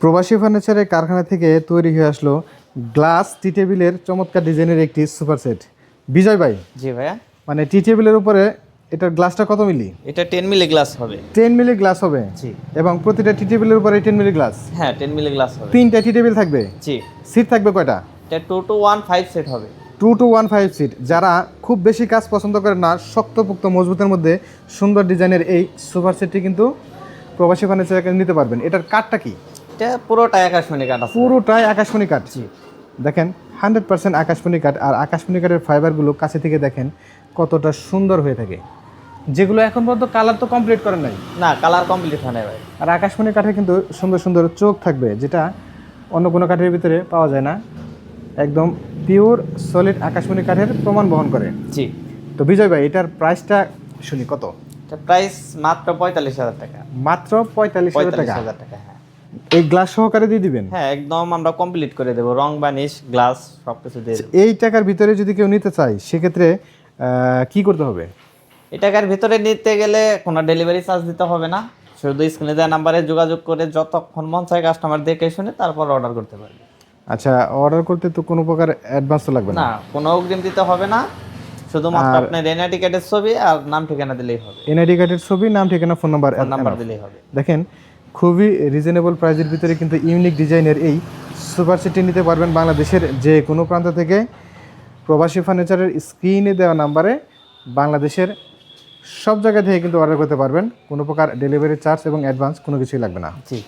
প্রবাসী ফার্নিচারের কারখানা থেকে তৈরি হয়ে আসলো গ্লাস টি টেবিলের চমৎকার ডিজাইনের একটি সুপার সেট। বিজয় ভাই, জি ভাইয়া, মানে টি টেবিলের উপরে এটার গ্লাসটা কত মিলি? এটা 10 মিলি গ্লাস হবে। 10 মিলি গ্লাস হবে জি এবং প্রতিটা টি টেবিলের উপরে 10 মিলি গ্লাস। হ্যাঁ, 10 মিলি গ্লাস হবে। তিনটা টি টেবিল থাকবে। জি, সিট থাকবে কয়টা? এটা 2 to 1 5 সেট হবে। 2 to 1 5 সিট। যারা খুব বেশি কাজ পছন্দ করে না, শক্তপোক্ত মজবুতের মধ্যে সুন্দর ডিজাইনের এই সুপার সেটটি কিন্তু প্রবাসী ফার্নিচার থেকে নিতে পারবেন। এটার কাঠটা কি? এটা পুরোটাই আকাশমণি কাঠ আছে। পুরোটাই আকাশমণি কাঠ। জি, দেখেন 100% আকাশমণি কাঠ। আর আকাশমণি কাঠের ফাইবারগুলো কাছে থেকে দেখেন কতটা সুন্দর হয়ে থাকে, যেগুলো এখন পর্যন্ত কালার তো কমপ্লিট করেন নাই। না কালার কমপ্লিট হয় না ভাই। আর আকাশমণি কাঠে কিন্তু সুন্দর সুন্দর চোখ থাকবে, যেটা অন্য কোনো কাঠের ভিতরে পাওয়া যায় না। একদম পিওর সলিড আকাশমণি কাঠের প্রমাণ বহন করে। জি, তো বিজয় ভাই, এটার প্রাইসটা শুনি কত? এটা প্রাইস মাত্র 45,000 টাকা। মাত্র 45,000 টাকা। 45,000 টাকা, হ্যাঁ। এই গ্লাস সহকারে দিয়ে দিবেন? হ্যাঁ, একদম আমরা কমপ্লিট করে দেবো, রং বানিশ গ্লাস সবকিছু দিয়ে দেবো। এই টাকার ভিতরে যদি কেউ নিতে চায় সেক্ষেত্রে কি করতে হবে? এই টাকার ভিতরে নিতে গেলে কোনো ডেলিভারি চার্জ দিতে হবে না, শুধু স্ক্রিনে দেওয়া নাম্বারে যোগাযোগ করে যতক্ষণ মন চায় কাস্টমার দেখে শুনে তারপর অর্ডার করতে পারবে। আচ্ছা, অর্ডার করতে তো কোনো প্রকার অ্যাডভান্স তো লাগবে না? না, কোনো অগ্রিম দিতে হবে না, শুধুমাত্র আপনার এনআইডি কার্ডের ছবি আর নাম ঠিকানা দিলেই হবে। এনআইডি কার্ডের ছবি, নাম, ঠিকানা, ফোন নাম্বার দিলেই হবে। দেখেন খুবই রিজনেবল প্রাইসের ভিতরে কিন্তু ইউনিক ডিজাইনের এই সুপার সেটটি নিতে পারবেন বাংলাদেশের যে কোনো প্রান্ত থেকে। প্রবাসী ফার্নিচারের স্ক্রিনে দেওয়া নাম্বারে বাংলাদেশের সব জায়গা থেকে কিন্তু অর্ডার করতে পারবেন। কোনো প্রকার ডেলিভারি চার্জ এবং অ্যাডভান্স কোনো কিছুই লাগবে না। জি।